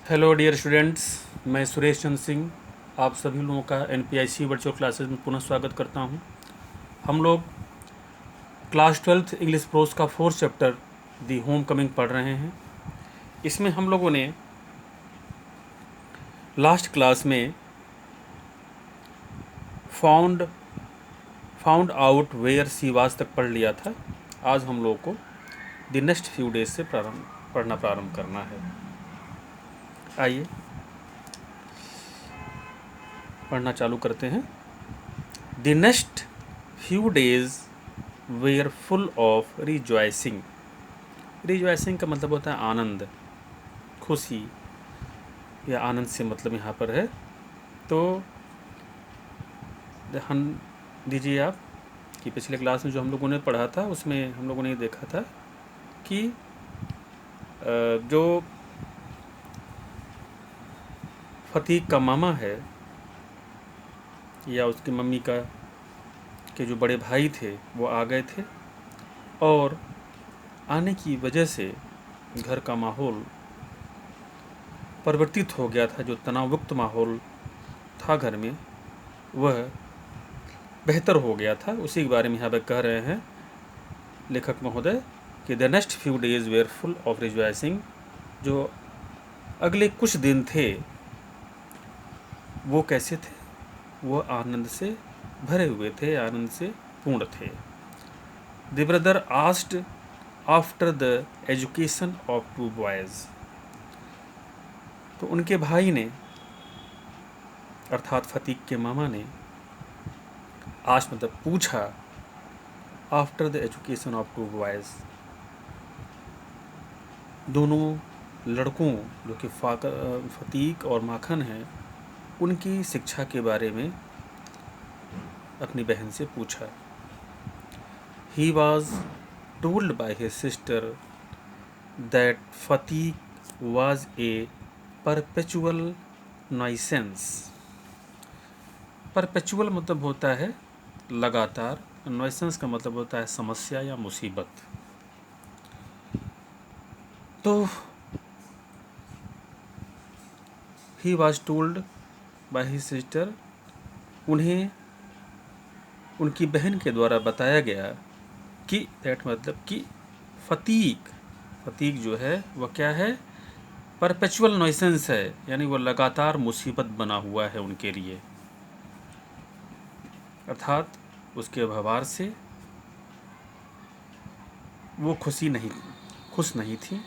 Hello dear students, मैं सुरेश चंद्र सिंह आप सभी लोगों का एनपीआईसी वर्चुअल क्लासेस में पुनः स्वागत करता हूं। हम लोग क्लास 12th इंग्लिश प्रोज का 4th chapter the home coming पढ़ रहे हैं। इसमें हम लोगों ने लास्ट क्लास में found found out where she was तक पढ़ लिया था। आज हम लोगों को द नेक्स्ट फ्यू डेज से पढ़ना प्रारंभ करना है। आइए पढ़ना चालू करते हैं। The next few days were full of rejoicing। Rejoicing का मतलब होता है आनंद, खुशी या आनंद से मतलब यहाँ पर है। तो ध्यान दीजिए आप कि पिछले क्लास में जो हम लोगों ने पढ़ा था उसमें हम लोगों ने देखा था कि जो फतीक का मामा है या उसकी मम्मी का के जो बड़े भाई थे वो आ गए थे और आने की वजह से घर का माहौल परिवर्तित हो गया था। जो तनावयुक्त माहौल था घर में वह बेहतर हो गया था। उसी के बारे में यहाँ पर कह रहे हैं लेखक महोदय कि the next few days were full of rejoicing. जो अगले कुछ दिन थे वो कैसे थे? वो आनंद से भरे हुए थे, आनंद से पूर्ण थे। The brother asked after the education of two boys. तो उनके भाई ने अर्थात फतीक के मामा ने आज मतलब पूछा after the education of two boys, दोनों लड़कों जो कि फतीक और माखन हैं उनकी शिक्षा के बारे में अपनी बहन से पूछा। He was told by his sister that Phatik was a perpetual nuisance. Perpetual मतलब होता है लगातार, नॉइसेंस का मतलब होता है समस्या या मुसीबत। तो ही was told by his sister, उन्हें उनकी बहन के द्वारा बताया गया कि दैट मतलब कि फतीक जो है वह क्या है? परपेचुअल नॉइसेंस है, यानी वह लगातार मुसीबत बना हुआ है उनके लिए। अर्थात उसके व्यवहार से वो खुश नहीं थी।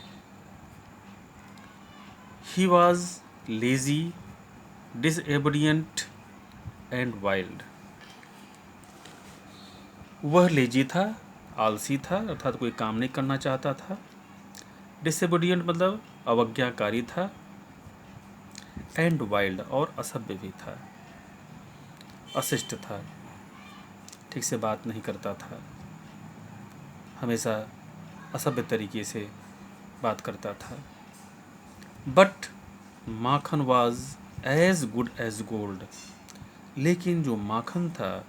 He was lazy, disobedient and wild. वह लेजी था, आलसी था, अर्थात कोई काम नहीं करना चाहता था। डिसएबीडियंट मतलब अवज्ञाकारी था। एंड वाइल्ड और असभ्य भी था, अशिष्ट था, ठीक से बात नहीं करता था, हमेशा असभ्य तरीके से बात करता था। But Makhan was as good as gold. लेकिन जो माखन था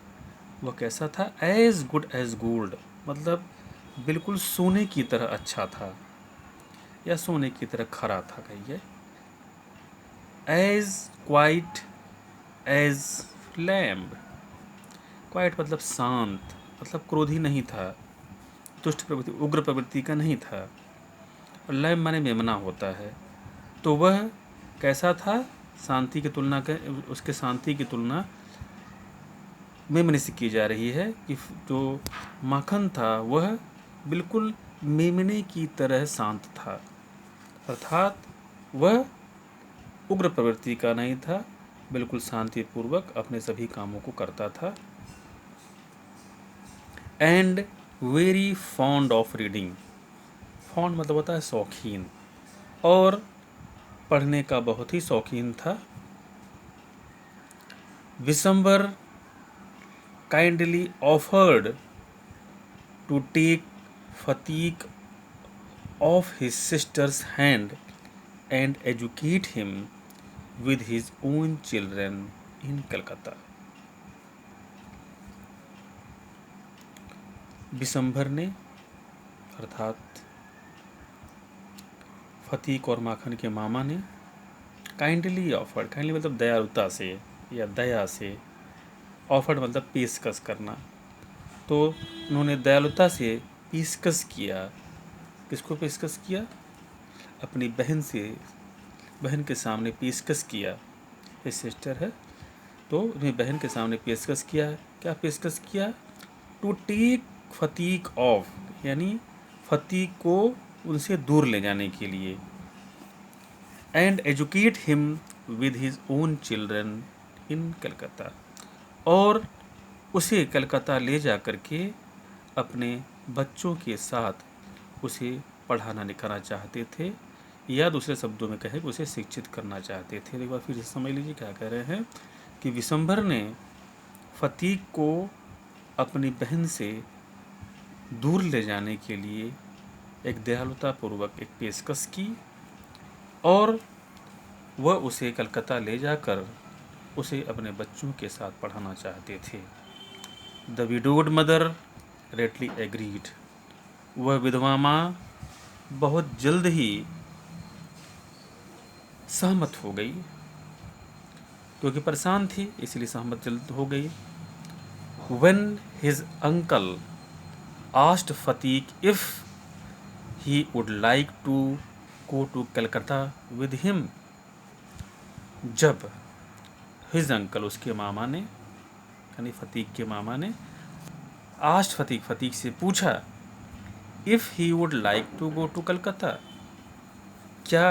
वह कैसा था? एज गुड एज गोल्ड मतलब बिल्कुल सोने की तरह अच्छा था या सोने की तरह खरा था। कहिए एज क्वाइट एज फ्लैम्ब। क्वाइट मतलब शांत, मतलब क्रोधी नहीं था, दुष्ट प्रवृत्ति उग्र प्रवृत्ति का नहीं था। और लैम्ब माने मेमना होता है। तो वह कैसा था? शांति की तुलना उसके शांति की तुलना मेमने से की जा रही है कि जो माखन था वह बिल्कुल मेमने की तरह शांत था। अर्थात वह उग्र प्रवृत्ति का नहीं था, बिल्कुल शांतिपूर्वक अपने सभी कामों को करता था। And very fond of reading. Fond मतलब होता है शौकीन, और पढ़ने का बहुत ही शौकीन था। Bishambar kindly offered to take Phatik off his sister's hand and educate him with his own children in Calcutta. Bishambar ने अर्थात फतीक और माखन के मामा ने काइंडली ऑफर्ड, काइंडली मतलब दयालुता से या दया से, ऑफर्ड मतलब पेशकश करना। तो उन्होंने दयालुता से पेशकश किया। किसको पेशकश किया? अपनी बहन के सामने पेशकश किया। ये सिस्टर है, तो उन्हें बहन के सामने पेशकश किया। क्या पेशकश किया? टू टेक फतीक ऑफ, यानी फतीक को उनसे दूर ले जाने के लिए। And educate him with his own children in Calcutta, और उसे कलकत्ता ले जा कर के अपने बच्चों के साथ उसे पढ़ाना लिखाना चाहते थे, या दूसरे शब्दों में कहें उसे शिक्षित करना चाहते थे। एक बार फिर से समझ लीजिए क्या कह रहे हैं कि विशंभर ने फतीक को अपनी बहन से दूर ले जाने के लिए एक दयालुतापूर्वक एक पेशकश की, और वह उसे कलकत्ता ले जाकर उसे अपने बच्चों के साथ पढ़ाना चाहते थे। The widowed mother readily agreed, वह विधवा माँ बहुत जल्द ही सहमत हो गई, क्योंकि परेशान थी इसलिए सहमत जल्द हो गई। When his uncle asked Fatiq if he would like to go to Calcutta with him, जब his uncle उसके मामा ने, यानी फतीक के मामा ने, asked फतीक से पूछा if he would like to go to Calcutta, क्या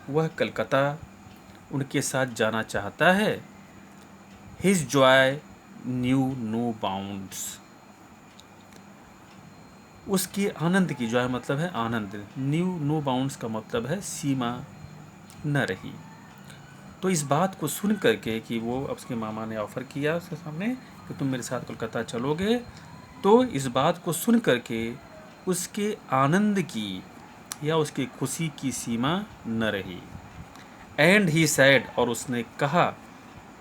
वह कलकत्ता उनके साथ जाना चाहता है। His joy knew no bounds, उसके आनंद की, जॉय मतलब है आनंद, न्यू नो बाउंड्स का मतलब है सीमा न रही। तो इस बात को सुन करके कि वो उसके मामा ने ऑफ़र किया उसके सामने कि तुम मेरे साथ कोलकाता चलोगे, तो इस बात को सुन करके उसके आनंद की या उसकी खुशी की सीमा न रही। एंड ही सैड, और उसने कहा,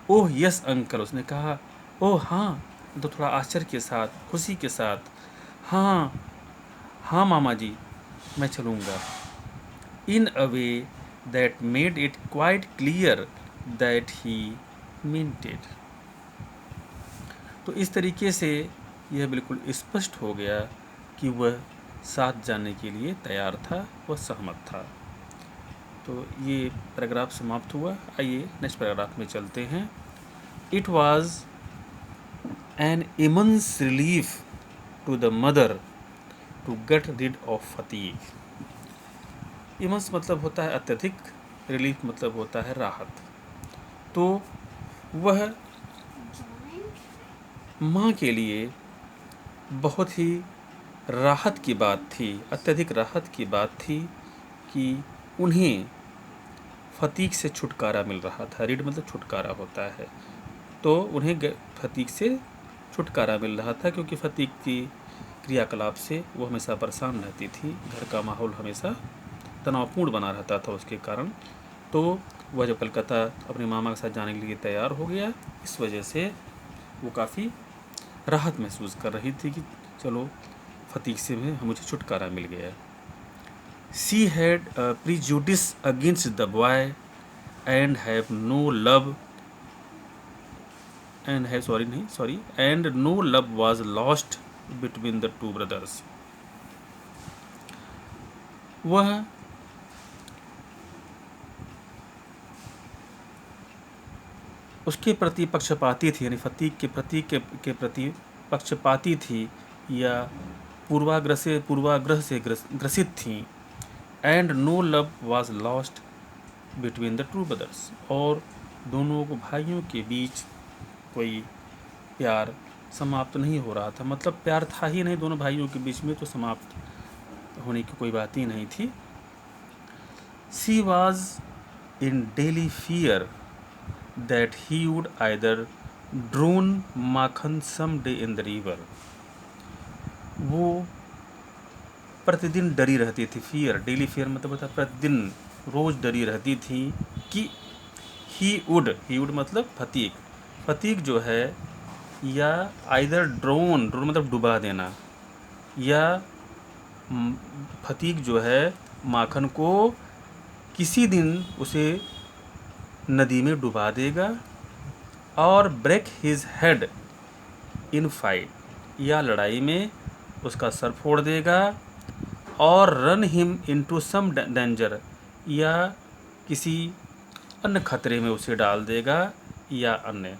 ओह यस अंकल, उसने कहा ओह हाँ, तो थोड़ा आश्चर्य के साथ, खुशी के साथ, हाँ हाँ मामा जी मैं चलूँगा। In a way that made it quite clear that he meant it, तो इस तरीके से यह बिल्कुल स्पष्ट हो गया कि वह साथ जाने के लिए तैयार था, वह सहमत था। तो ये पैराग्राफ समाप्त हुआ। आइए नेक्स्ट पैराग्राफ में चलते हैं। It was an immense relief to the mother to get rid of Phatik. Immense मतलब होता है अत्यधिक, रिलीफ मतलब होता है राहत। तो वह माँ के लिए बहुत ही राहत की बात थी, अत्यधिक राहत की बात थी कि उन्हें फतीक से छुटकारा मिल रहा था। रिड मतलब छुटकारा होता है, तो उन्हें फतीक से छुटकारा मिल रहा था, क्योंकि फतीक की क्रियाकलाप से वो हमेशा परेशान रहती थी, घर का माहौल हमेशा तनावपूर्ण बना रहता था उसके कारण। तो वह जब कलकत्ता अपने मामा के साथ जाने के लिए तैयार हो गया, इस वजह से वो काफ़ी राहत महसूस कर रही थी कि चलो फतीक से भी मुझे छुटकारा मिल गया। She had prejudice against the boy and have no love and no love was lost between the two brothers. वह उसके प्रति पक्षपाती थी, यानी फतीक के प्रति पक्षपाती थी या पूर्वाग्रह से ग्रसित थी। And no love was lost between the two brothers, और दोनों को भाइयों के बीच कोई प्यार समाप्त नहीं हो रहा था, मतलब प्यार था ही नहीं दोनों भाइयों के बीच में, तो समाप्त होने की कोई बात ही नहीं थी। She was in daily fear that he would either drown Makhan some day in the river, वो प्रतिदिन डरी रहती थी। फियर, डेली फियर मतलब होता है प्रतिदिन, रोज़ डरी रहती थी कि ही वुड मतलब फतीक जो है, या आइदर ड्रोन मतलब डुबा देना, या फतीक जो है माखन को किसी दिन उसे नदी में डुबा देगा, और break his head in fight, या लड़ाई में उसका सर फोड़ देगा, और run him into some danger, या किसी अन्य खतरे में उसे डाल देगा, या अन्य।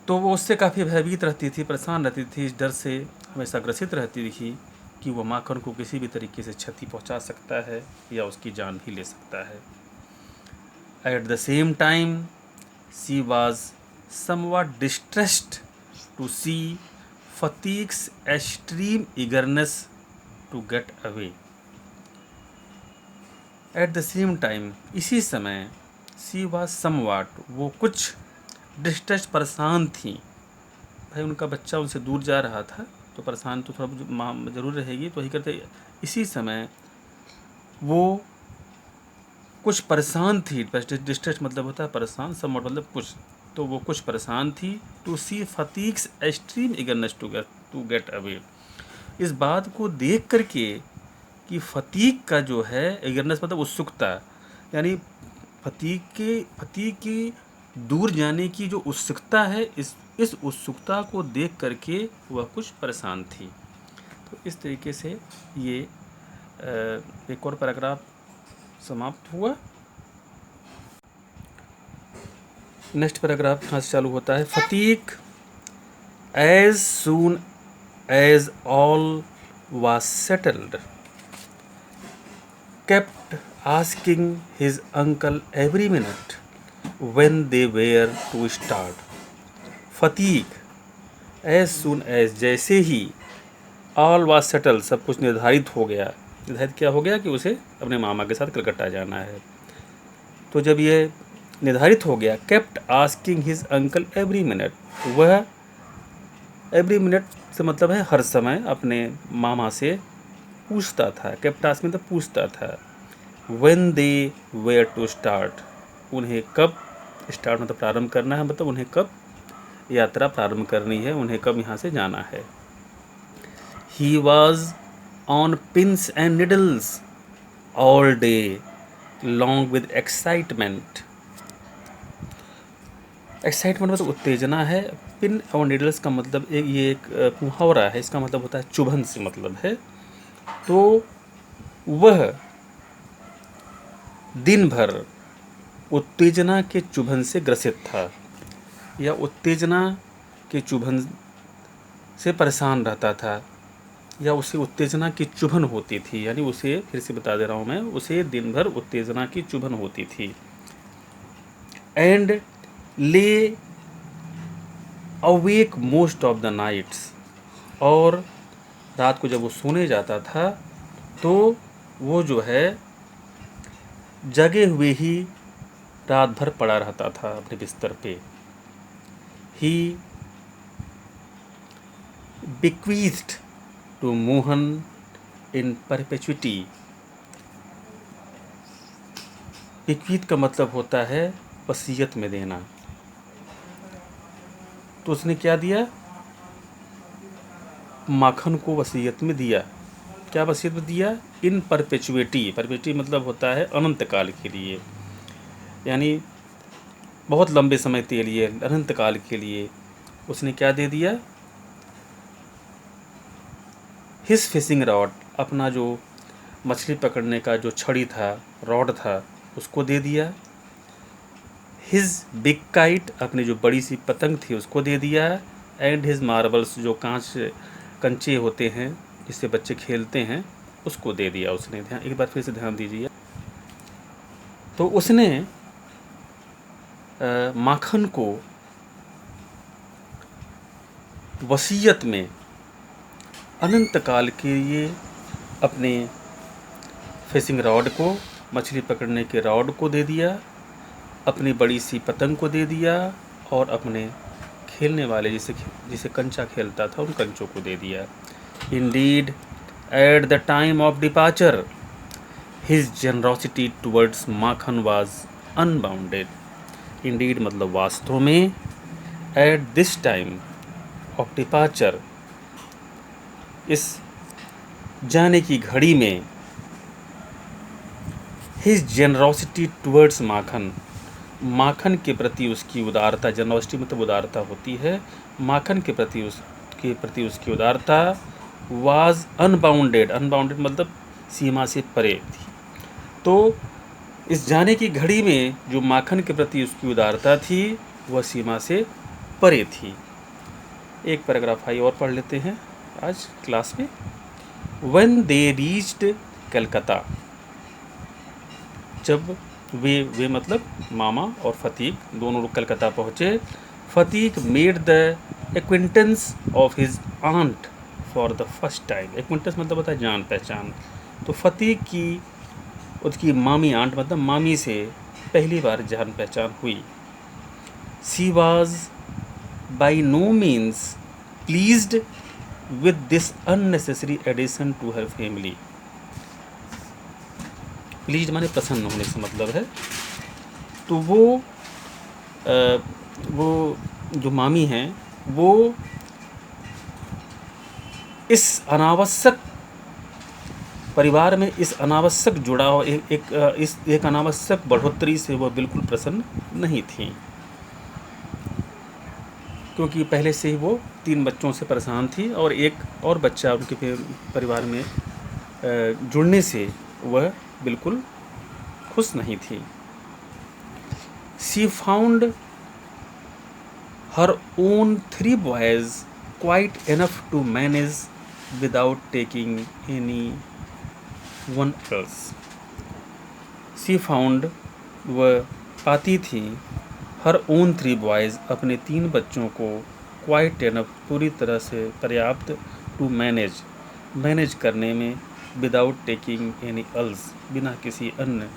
तो वो उससे काफ़ी भयभीत रहती थी, परेशान रहती थी, इस डर से हमेशा ग्रसित रहती थी कि वो माखन को किसी भी तरीके से क्षति पहुंचा सकता है या उसकी जान भी ले सकता है। At the same time she was somewhat distressed to see Fatique's extreme eagerness to get away. At the same time, इसी समय she was somewhat, वो कुछ distressed, परेशान थी। भाई उनका बच्चा उनसे दूर जा रहा था तो परेशान तो थोड़ा माँ जरूर रहेगी, तो वही करते। इसी समय वो कुछ परेशान थी, डिस्ट्रेस मतलब होता है परेशान, समवट मतलब कुछ, तो वो कुछ परेशान थी। To see Phatik's extreme eagerness to get away, इस बात को देख करके कि फतीक का जो है, इगरनेस मतलब उत्सुकता, यानी फतीक की दूर जाने की जो उत्सुकता है, इस उत्सुकता को देख करके वह कुछ परेशान थी। तो इस तरीके से ये एक और पैराग्राफ समाप्त हुआ। नेक्स्ट पैराग्राफ यहाँ से चालू होता है। Phatik as soon as all was settled kept asking his uncle every minute when they were to start. फतीक as soon as, जैसे ही, all was settled, सब कुछ निर्धारित हो गया। निर्धारित क्या हो गया कि उसे अपने मामा के साथ कलकत्ता जाना है। तो जब ये निर्धारित हो गया, kept asking his uncle every minute, वह every minute से मतलब है हर समय अपने मामा से पूछता था। kept asking मतलब पूछता था। when they were to start, उन्हें कब, स्टार्ट मतलब प्रारंभ करना है, मतलब उन्हें कब यात्रा प्रारंभ करनी है, उन्हें कब यहाँ से जाना है। he was on pins and needles all day long with excitement. Excitement मतलब उत्तेजना है। पिन और नीडल्स का मतलब ये एक मुहावरा है, इसका मतलब होता है चुभन से मतलब है। तो वह दिन भर उत्तेजना के चुभन से ग्रसित था, या उत्तेजना के चुभन से परेशान रहता था, या उसे उत्तेजना की चुभन होती थी, यानी उसे, फिर से बता दे रहा हूँ मैं, उसे दिन भर उत्तेजना की चुभन होती थी। And lay awake most of the nights, और रात को जब वो सोने जाता था तो वो जो है जगे हुए ही रात भर पड़ा रहता था अपने बिस्तर पे। ही bequeathed to Mohan in perpetuity. bequeath का मतलब होता है वसीयत में देना। तो उसने क्या दिया, माखन को वसीयत में दिया। क्या वसीयत में दिया, इन परपेचुएटी, परपेचुटी मतलब होता है अनंत काल के लिए, यानी बहुत लंबे समय के लिए, अनंत काल के लिए उसने क्या दे दिया, हिज फिशिंग रॉड, अपना जो मछली पकड़ने का जो छड़ी था, रॉड था, उसको दे दिया। हिज बिग काइट, अपनी जो बड़ी सी पतंग थी उसको दे दिया। एंड हिज मार्बल्स, जो कंचे होते हैं जिससे बच्चे खेलते हैं, उसको दे दिया उसने। ध्यान, एक बार फिर से ध्यान दीजिए। तो उसने माखन को वसीयत में अनंत काल के लिए अपने फिशिंग रॉड को, मछली पकड़ने के रॉड को दे दिया, अपनी बड़ी सी पतंग को दे दिया, और अपने खेलने वाले जिसे कंचा खेलता था उन कंचों को दे दिया। Indeed at the time of departure his generosity towards Makhan was unbounded. Indeed मतलब वास्तव में, at this time of departure, इस जाने की घड़ी में, his generosity towards Makhan, Makhan के प्रति उसकी उदारता, जेनरोसिटी मतलब उदारता होती है, माखन के प्रति उसकी उदारता वाज अनबाउंडेड, अनबाउंडेड मतलब सीमा से परे थी। तो इस जाने की घड़ी में जो माखन के प्रति उसकी उदारता थी वह सीमा से परे थी। एक पैराग्राफ आई और पढ़ लेते हैं आज क्लास में। When they reached कलकत्ता, जब वे मतलब मामा और फतीक दोनों लोग कलकत्ता पहुँचे। Phatik made the acquaintance of his aunt for the first time. Acquaintance मतलब होता है जान पहचान। तो फतीक की उसकी मामी, आंट मतलब मामी से पहली बार जान पहचान हुई। She was by no means pleased with this unnecessary addition to her family. Pleased माने प्रसन्न होने से मतलब है। तो वो जो मामी हैं वो इस अनावश्यक परिवार में इस अनावश्यक जुड़ाव, एक अनावश्यक बढ़ोतरी से वह बिल्कुल प्रसन्न नहीं थी, क्योंकि पहले से ही वो 3 बच्चों से परेशान थी और एक और बच्चा उनके परिवार में जुड़ने से वह बिल्कुल खुश नहीं थी। She found her own 3 boys quite enough to manage without taking any one else. She found, वह पाती थी, हर ओन 3 boys अपने 3 बच्चों को क्वाइट एनफ पूरी तरह से पर्याप्त, टू मैनेज करने में, विदाउट टेकिंग एनी एल्स बिना किसी अन्य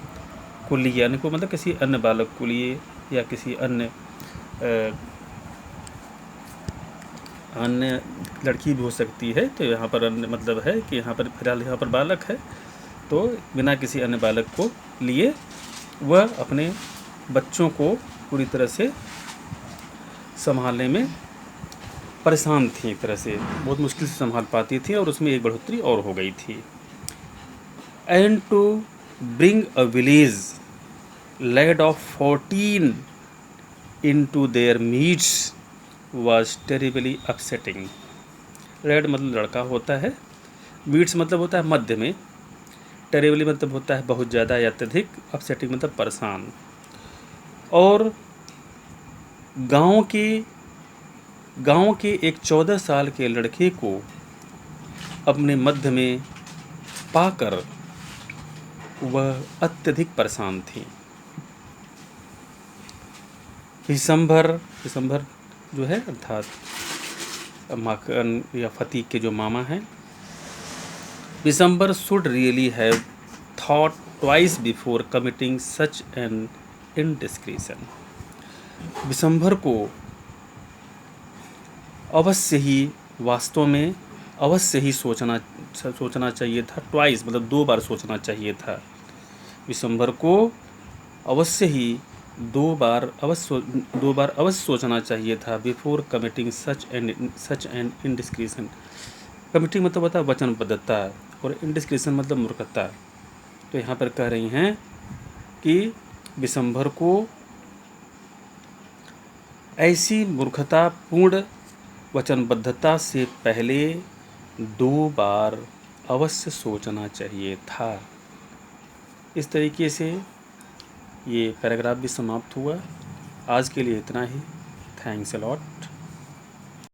को लिए, यानी को मतलब किसी अन्य बालक को लिए या किसी अन्य लड़की भी हो सकती है। तो यहाँ पर अन्य मतलब है कि यहाँ पर फिलहाल यहाँ पर बालक है, तो बिना किसी अन्य बालक को लिए वह अपने बच्चों को पूरी तरह से संभालने में परेशान थी, एक तरह से बहुत मुश्किल से संभाल पाती थी और उसमें एक बढ़ोतरी और हो गई थी। And to bring a village lad of 14 into their meets was terribly upsetting. Lad मतलब लड़का होता है, मीट्स मतलब होता है मध्य में, टेरिबली मतलब होता है बहुत ज़्यादा या अत्यधिक, अपसेटिंग मतलब परेशान। और गांव के एक 14 साल के लड़के को अपने मध्य में पाकर वह अत्यधिक परेशान थी। दिसंबर जो है अर्थात माखन या फतीक के जो मामा हैं, Bishambar should really have thought twice before committing such an indiscretion. Bishambar को अवश्य ही, वास्तव में अवश्य ही सोचना चाहिए था। ट्वाइस मतलब 2 बार सोचना चाहिए था। दिसंबर को अवश्य ही 2 बार अवश्य सोचना चाहिए था। Before committing such an indiscretion. Committing मतलब होता है वचनबद्धता और इनडिस्क्रिशन मतलब मूर्खता। तो यहाँ पर कह रही हैं कि दिसंबर को ऐसी मूर्खतापूर्ण वचनबद्धता से पहले 2 बार अवश्य सोचना चाहिए था। इस तरीके से ये पैराग्राफ भी समाप्त हुआ। आज के लिए इतना ही। Thanks a lot.